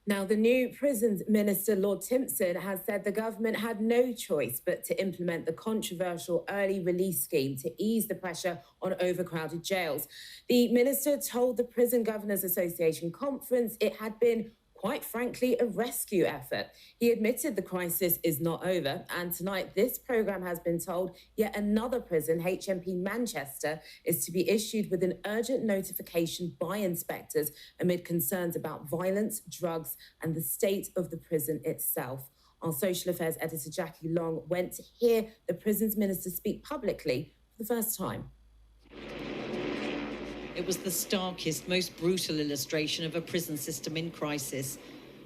Now, the new Prisons Minister, Lord Timpson, has said the government had no choice but to implement the controversial early release scheme to ease the pressure on overcrowded jails. The minister told the Prison Governors Association conference it had been, quite frankly, a rescue effort. He admitted the crisis is not over, and tonight this programme has been told yet another prison, HMP Manchester, is to be issued with an urgent notification by inspectors amid concerns about violence, drugs and the state of the prison itself. Our social affairs editor Jackie Long went to hear the prisons minister speak publicly for the first time. It was the starkest, most brutal illustration of a prison system in crisis.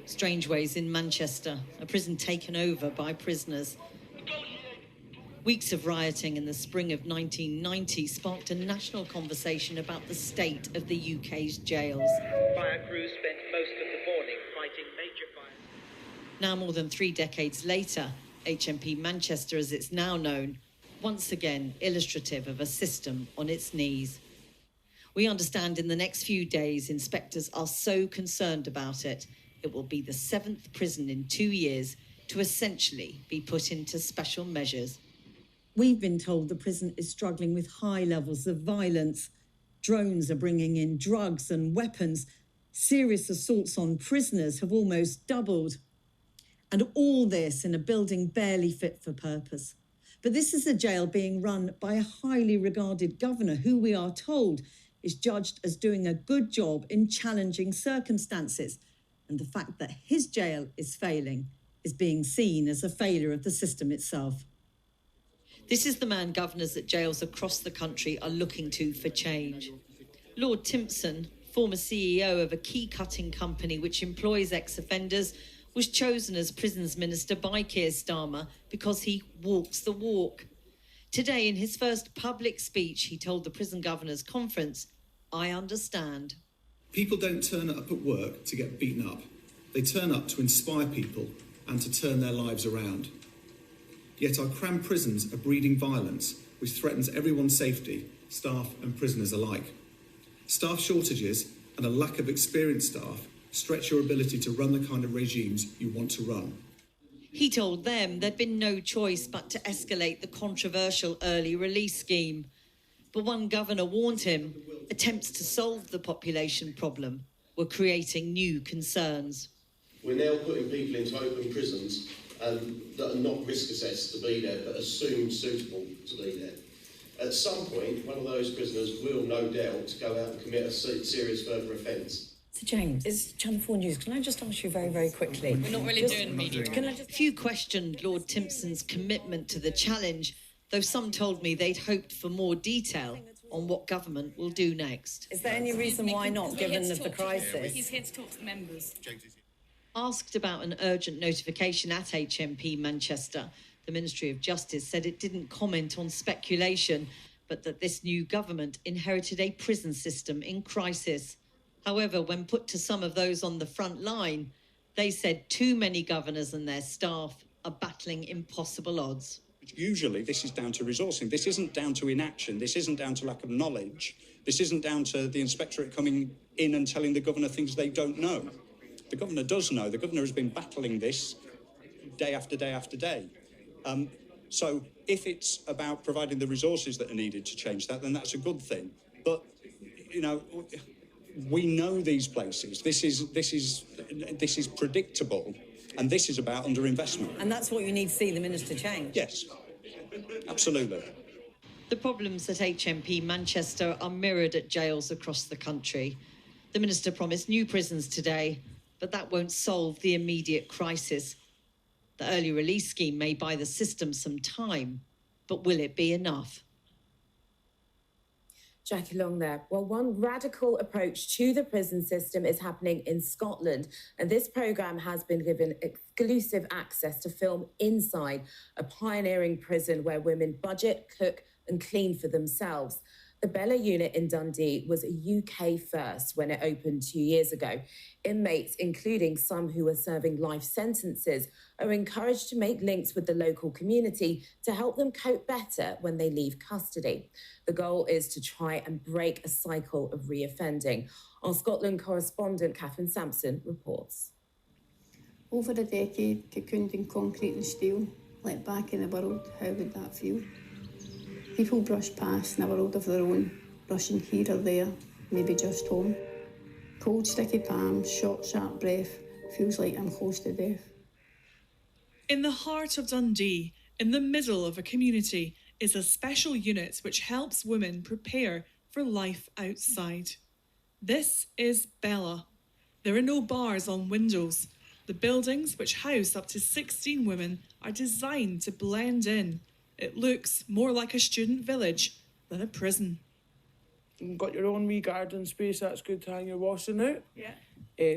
Strangeways in Manchester, a prison taken over by prisoners. Weeks of rioting in the spring of 1990 sparked a national conversation about the state of the UK's jails. Fire crews spent most of the morning fighting major fires. Now, more than 3 decades later, HMP Manchester, as it's now known, once again illustrative of a system on its knees. We understand in the next few days, inspectors are so concerned about it, it will be the 7th prison in 2 years to essentially be put into special measures. We've been told the prison is struggling with high levels of violence. Drones are bringing in drugs and weapons. Serious assaults on prisoners have almost doubled. And all this in a building barely fit for purpose. But this is a jail being run by a highly regarded governor who, we are told, is judged as doing a good job in challenging circumstances. And the fact that his jail is failing is being seen as a failure of the system itself. This is the man governors at jails across the country are looking to for change. Lord Timpson, former CEO of a key-cutting company which employs ex-offenders, was chosen as prisons minister by Keir Starmer because he walks the walk. Today, in his first public speech, he told the Prison Governors Conference, "I understand." People don't turn up at work to get beaten up. They turn up to inspire people and to turn their lives around. Yet our crammed prisons are breeding violence, which threatens everyone's safety, staff and prisoners alike. Staff shortages and a lack of experienced staff stretch your ability to run the kind of regimes you want to run. He told them there'd been no choice but to escalate the controversial early release scheme. But one governor warned him attempts to solve the population problem were creating new concerns. We're now putting people into open prisons that are not risk assessed to be there, but assumed suitable to be there. At some point, one of those prisoners will no doubt go out and commit a serious further offence. So James, it's Channel 4 News. Can I just ask you very, very quickly? We're not really doing media. Few questioned Lord Timpson's commitment to the challenge, though some told me they'd hoped for more detail on what government will do next. Is there any reason why not, given the crisis? He's here to talk to the members. Asked about an urgent notification at HMP Manchester, the Ministry of Justice said it didn't comment on speculation, but that this new government inherited a prison system in crisis. However, when put to some of those on the front line, they said too many governors and their staff are battling impossible odds. Usually this is down to resourcing. This isn't down to inaction. This isn't down to lack of knowledge. This isn't down to the inspectorate coming in and telling the governor things they don't know. The governor does know. The governor has been battling this day after day after day. So if it's about providing the resources that are needed to change that, then that's a good thing. But, you know, we know these places. This is predictable, and this is about underinvestment. And that's what you need to see the minister change? Yes, absolutely. The problems at HMP Manchester are mirrored at jails across the country. The minister promised new prisons today, but that won't solve the immediate crisis. The early release scheme may buy the system some time, but will it be enough? Jackie Long there. Well, one radical approach to the prison system is happening in Scotland, and this programme has been given exclusive access to film inside a pioneering prison where women budget, cook and clean for themselves. The Bella unit in Dundee was a UK first when it opened 2 years ago. Inmates, including some who are serving life sentences, are encouraged to make links with the local community to help them cope better when they leave custody. The goal is to try and break a cycle of reoffending. Our Scotland correspondent, Catherine Sampson, reports. Over a decade, cocooned in concrete and steel, let back in the world, how would that feel? People brush past in a world of their own, rushing here or there, maybe just home. Cold, sticky palms, short, sharp breath, feels like I'm close to death. In the heart of Dundee, in the middle of a community, is a special unit which helps women prepare for life outside. This is Bella. There are no bars on windows. The buildings, which house up to 16 women, are designed to blend in. It looks more like a student village than a prison. You've got your own wee garden space, that's good to hang your washing out. Yeah.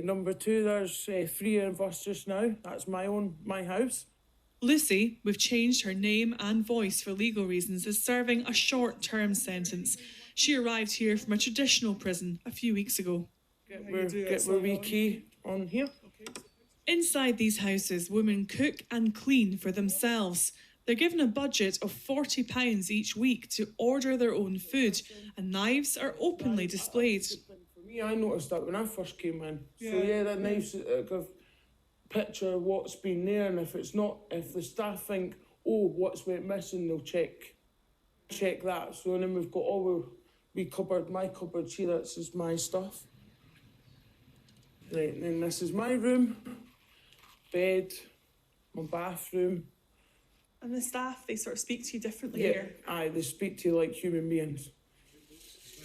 Number two, there's 3 of us just now. That's my house. Lucy, we've changed her name and voice for legal reasons, is serving a short-term sentence. She arrived here from a traditional prison a few weeks ago. Get our wee key on here. Inside these houses, women cook and clean for themselves. They're given a budget of £40 each week to order their own food, and knives are openly displayed. For me, I noticed that when I first came in. The knives give picture what's been there, and if the staff think, oh, what's went missing, they'll check that. So then we've got all my cupboards here, this is my stuff. Right, and then this is my room, bed, my bathroom. And the staff, they sort of speak to you differently here? Aye, they speak to you like human beings.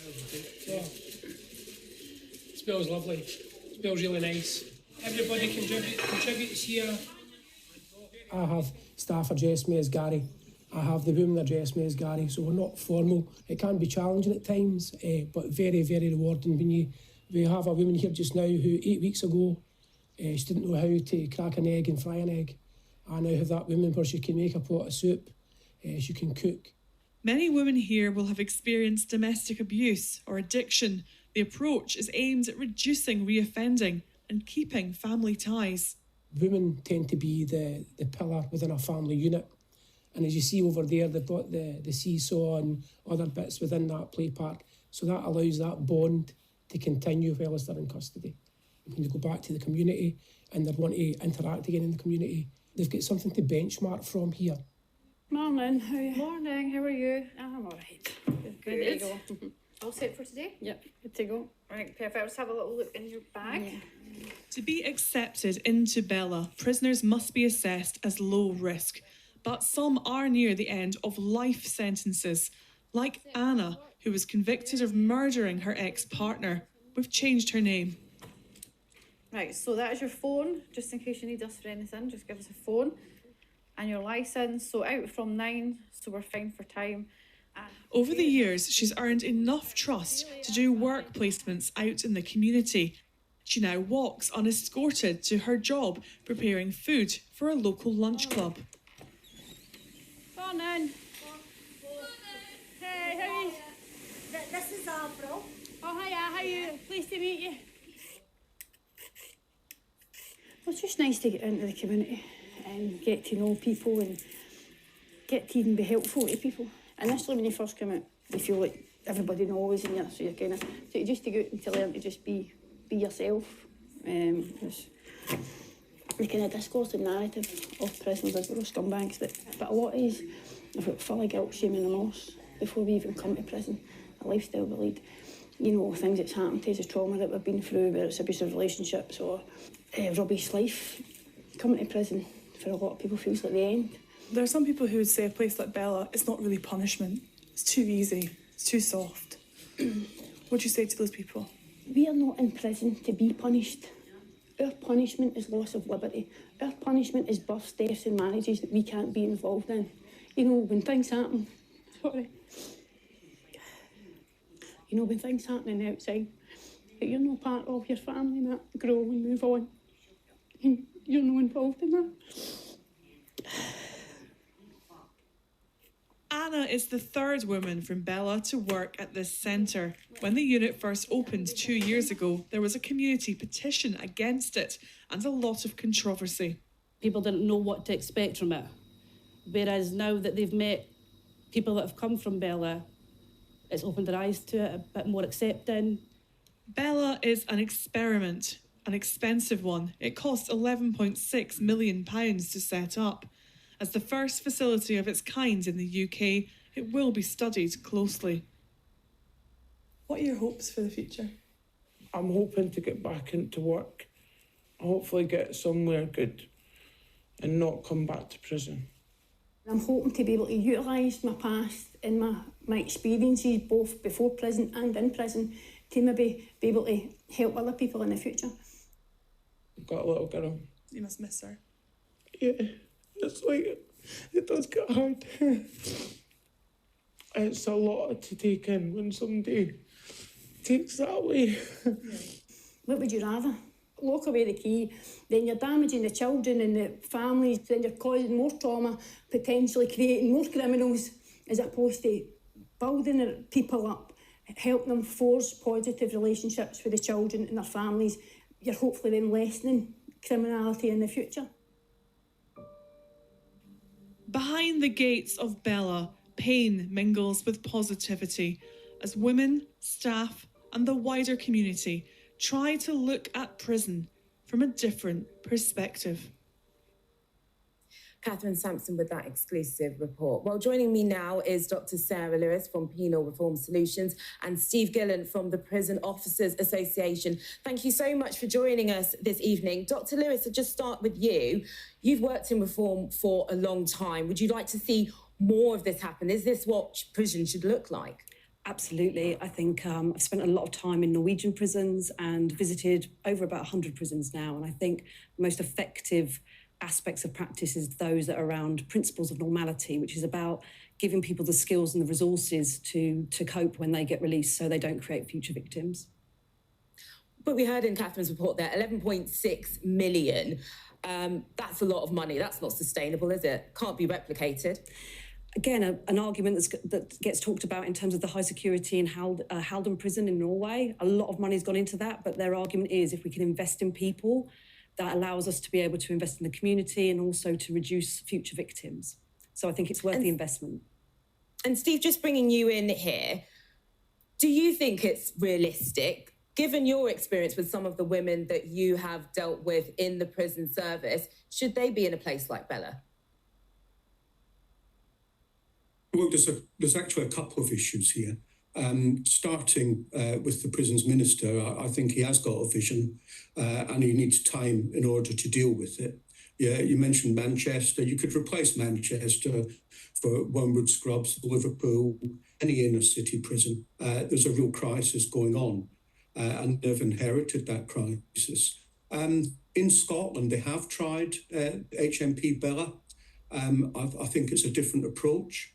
It smells lovely, it smells really nice. Everybody contributes here. I have staff address me as Gary. I have the women address me as Gary, so we're not formal. It can be challenging at times, but very, very rewarding. We have a woman here just now who 8 weeks ago, she didn't know how to crack an egg and fry an egg. I now have that woman where she can make a pot of soup, she can cook. Many women here will have experienced domestic abuse or addiction. The approach is aimed at reducing reoffending and keeping family ties. Women tend to be the pillar within a family unit. And as you see over there, they've got the seesaw and other bits within that play park. So that allows that bond to continue while they're in custody. When they go back to the community and they want to interact again in the community, they've got something to benchmark from here. Morning, how are you? Morning, how are you? I'm all right. Good. All set for today? Yep, good to go. Right, perfect. Let's have a little look in your bag. Yeah. To be accepted into Bella, prisoners must be assessed as low risk. But some are near the end of life sentences, like Anna, who was convicted of murdering her ex-partner. We've changed her name. Right, so that is your phone, just in case you need us for anything, just give us a phone. And your licence, so out from 9, so we're fine for time. Over the years, she's earned enough trust to do work placements out in the community. She now walks unescorted to her job, preparing food for a local lunch club. Morning. Hey, how are you? This is April. Oh, hiya, how are you? Pleased to meet you. Well, it's just nice to get into the community and get to know people and get to even be helpful to people. Initially, when you first come out, you feel like everybody knows and so you're kind of... So just to go out and to learn to just be yourself. The kind of discourse and narrative of prisoners as we're scumbags, but a lot is I've got full of guilt, shame and remorse before we even come to prison. The lifestyle we lead, you know, things that's happened to us, the trauma that we've been through, whether it's abusive relationships or rubbish life. Coming to prison for a lot of people feels like the end. There are some people who would say a place like Bella is not really punishment. It's too easy, it's too soft. What do you say to those people? We are not in prison to be punished. Our punishment is loss of liberty. Our punishment is births, deaths and marriages that we can't be involved in. You know, when things happen, when things happen on the outside, that you're not part of your family and that, grow and move on. And you're not involved in that. Anna is the third woman from Bella to work at this centre. When the unit first opened 2 years ago, there was a community petition against it and a lot of controversy. People didn't know what to expect from it. Whereas now that they've met people that have come from Bella, it's opened their eyes to it, a bit more accepting. Bella is an experiment, an expensive one. It cost £11.6 million to set up. As the first facility of its kind in the UK, it will be studied closely. What are your hopes for the future? I'm hoping to get back into work, hopefully get somewhere good and not come back to prison. I'm hoping to be able to utilise my past and my experiences both before prison and in prison to maybe be able to help other people in the future. I've got a little girl. You must miss her. Yeah, it's like, it does get hard. It's a lot to take in when somebody takes that away. What would you rather? Lock away the key, then you're damaging the children and the families, then you're causing more trauma, potentially creating more criminals, as opposed to building people up, helping them forge positive relationships with the children and their families. You're hopefully then lessening criminality in the future. Behind the gates of Bella, pain mingles with positivity as women, staff, and the wider community try to look at prison from a different perspective. Catherine Sampson with that exclusive report. Well, joining me now is Dr. Sarah Lewis from Penal Reform Solutions and Steve Gillan from the Prison Officers Association. Thank you so much for joining us this evening. Dr. Lewis, I'll just start with you. You've worked in reform for a long time. Would you like to see more of this happen? Is this what prison should look like? Absolutely. I think I've spent a lot of time in Norwegian prisons and visited over about 100 prisons now. And I think the most effective aspects of practice is those that are around principles of normality, which is about giving people the skills and the resources to cope when they get released so they don't create future victims. But we heard in Catherine's report there, 11.6 million. That's a lot of money. That's not sustainable, is it? Can't be replicated. Again, an argument that gets talked about in terms of the high security in Halden prison in Norway. A lot of money's gone into that, but their argument is if we can invest in people, that allows us to be able to invest in the community and also to reduce future victims. So I think it's worth the investment. And Steve, just bringing you in here, do you think it's realistic, given your experience with some of the women that you have dealt with in the prison service, should they be in a place like Bella? Well, there's actually a couple of issues here. Starting with the prisons minister, I think he has got a vision and he needs time in order to deal with it. Yeah, you mentioned Manchester. You could replace Manchester for Wormwood Scrubs, Liverpool, any inner city prison. There's a real crisis going on and they've inherited that crisis. In Scotland, they have tried HMP Bella. I think it's a different approach.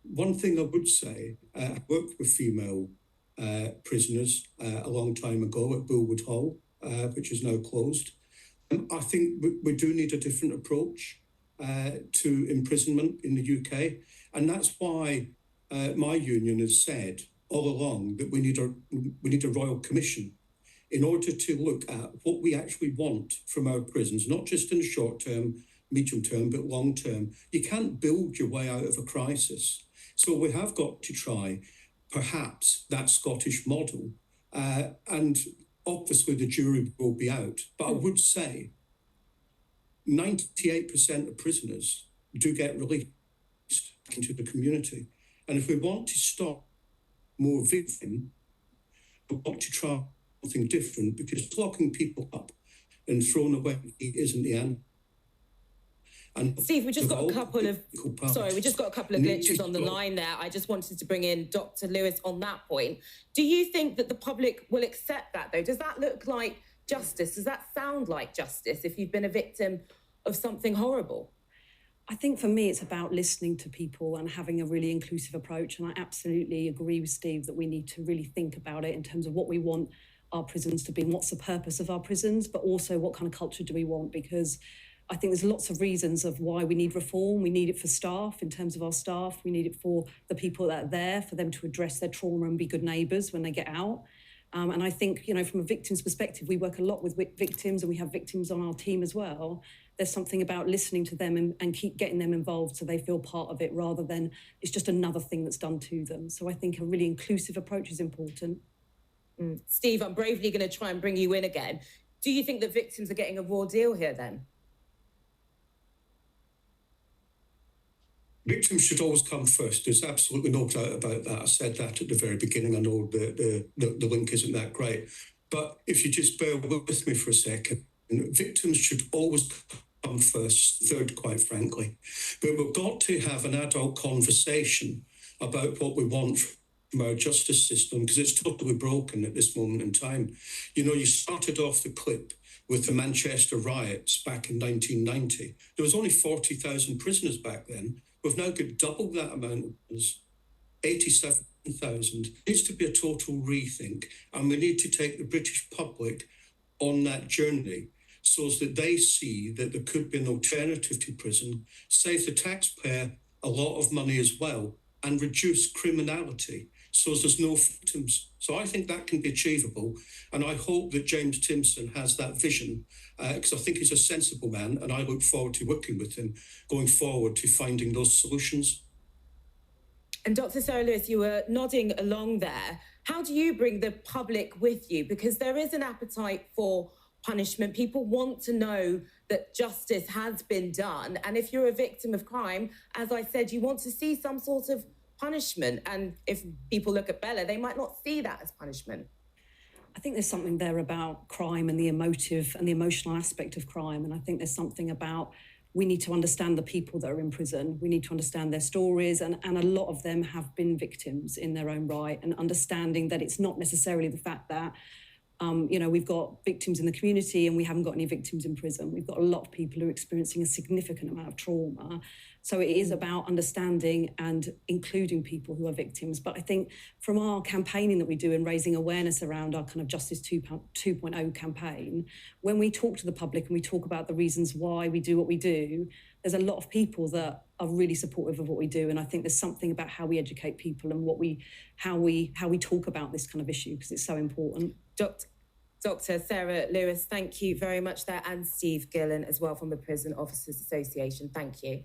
One thing I would say, I worked with female prisoners a long time ago at Bulwood Hall, which is now closed. I think we do need a different approach to imprisonment in the UK. And that's why my union has said all along that we need a royal commission in order to look at what we actually want from our prisons, not just in the short term, medium term, but long term. You can't build your way out of a crisis. So we have got to try, perhaps, that Scottish model. And obviously the jury will be out. But I would say 98% of prisoners do get released into the community. And if we want to stop more victim, we want to try something different, because locking people up and throwing away isn't the end. And Steve, we just got a couple of glitches on the line there. I just wanted to bring in Dr. Lewis on that point. Do you think that the public will accept that, though? Does that look like justice? Does that sound like justice if you've been a victim of something horrible? I think for me, it's about listening to people and having a really inclusive approach. And I absolutely agree with Steve that we need to really think about it in terms of what we want our prisons to be and what's the purpose of our prisons, but also what kind of culture do we want? Because I think there's lots of reasons of why we need reform. We need it for staff, in terms of our staff. We need it for the people that are there, for them to address their trauma and be good neighbours when they get out. And I think, from a victim's perspective, we work a lot with victims and we have victims on our team as well. There's something about listening to them and keep getting them involved so they feel part of it rather than it's just another thing that's done to them. So I think a really inclusive approach is important. Steve, I'm bravely going to try and bring you in again. Do you think that victims are getting a raw deal here then? Victims should always come first. There's absolutely no doubt about that. I said that at the very beginning. I know the link isn't that great. But if you just bear with me for a second, victims should always come first, third, quite frankly. But we've got to have an adult conversation about what we want from our justice system, because it's totally broken at this moment in time. You know, you started off the clip with the Manchester riots back in 1990. There was only 40,000 prisoners back then. We've now got double that amount of prisoners, 87,000. It needs to be a total rethink, and we need to take the British public on that journey so that they see that there could be an alternative to prison, save the taxpayer a lot of money as well, and reduce criminality so there's no victims. So I think that can be achievable, and I hope that James Timpson has that vision, because I think he's a sensible man, and I look forward to working with him going forward to finding those solutions. And Dr. Sarah Lewis, you were nodding along there. How do you bring the public with you? Because there is an appetite for punishment. People want to know that justice has been done. And if you're a victim of crime, as I said, you want to see some sort of punishment. And if people look at Bella, they might not see that as punishment. I think there's something there about crime and the emotive and the emotional aspect of crime. And I think there's something about we need to understand the people that are in prison. We need to understand their stories. And a lot of them have been victims in their own right, and understanding that it's not necessarily the fact that we've got victims in the community and we haven't got any victims in prison. We've got a lot of people who are experiencing a significant amount of trauma. So it is about understanding and including people who are victims. But I think from our campaigning that we do and raising awareness around our kind of Justice 2.0 campaign, when we talk to the public and we talk about the reasons why we do what we do, there's a lot of people that are really supportive of what we do. And I think there's something about how we educate people and how we talk about this kind of issue, because it's so important. Dr. Sarah Lewis, thank you very much there, and Steve Gillan as well from the Prison Officers Association. Thank you.